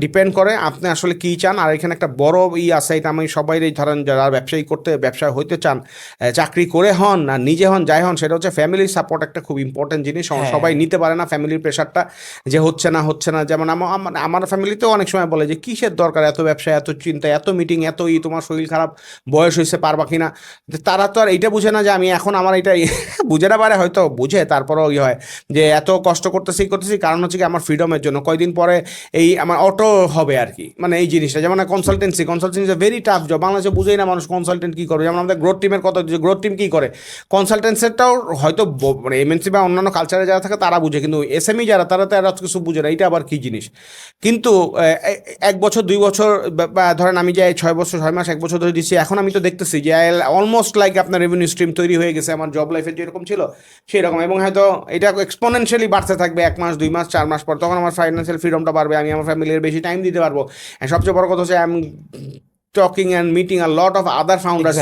Depend করে আপনি আসলে কী চান। আর এখানে একটা বড় আছে, এটা আমি সবাই ধরেন যারা ব্যবসায় হইতে চান, চাকরি করে হন না নিজে হন যাই হন, সেটা হচ্ছে ফ্যামিলির সাপোর্ট একটা খুব ইম্পর্টেন্ট জিনিস। হ্যাঁ, সবাই নিতে পারে না ফ্যামিলির প্রেশারটা, যে হচ্ছে না। যেমন আমার ফ্যামিলিতেও অনেক সময় বলে যে কিসের দরকার এত ব্যবসা, এত চিন্তা, এত মিটিং, এত তোমার শরীর খারাপ, বয়স হয়েছে, পারবা কিনা। তারা তো আর এইটা বুঝে না যে আমি এখন আমার এটা বুঝে না পারে, হয়তো বুঝে তারপরেও হয় যে এত কষ্ট করতেছি, কারণ হচ্ছে কি আমার ফ্রিডমের জন্য। কয়দিন পরে এই আমার অটো হবে আর কি, মানে এই জিনিসটা। যেমন কনসালটেন্সি ভেরি টাফ জব, বাংলাদেশে বুঝেই না মানুষ কনসালটেন্ট কী করবে। যেমন আমাদের গ্রোথ টিমের কথা, গ্রোথ টিম কী করে, কনসালটেন্সিটাও হয়তো মানে এমএনসি বা অন্যান্য কালচারে যারা থাকে তারা বুঝে, কিন্তু এসএমই যারা, তারা তো এরা কিছু বুঝে না, এটা আবার কী জিনিস। কিন্তু 1 বছর 2 বছর বা ধরেন আমি যে 6 বছর 6 মাস 1 বছর ধরে দিচ্ছি, এখন আমি তো দেখতেছি যে অলমোস্ট লাইক আপনার রেভিনিউ স্ট্রিম তৈরি হয়ে গেছে আমার জব লাইফে যেরকম ছিল সেই রকম, এবং হয়তো এটা এক্সপোনেনশিয়ালি বাড়তে থাকবে 1 মাস 2 মাস 4 মাস পর। তখন আমার ফাইন্যান্সিয়াল ফ্রিডমটা বাড়বে, আমি আমার ফ্যামিলির বেশি টাইম দিতে পারবো। সবচেয়ে বড় কথা হচ্ছে I am talking and meeting a lot of other founders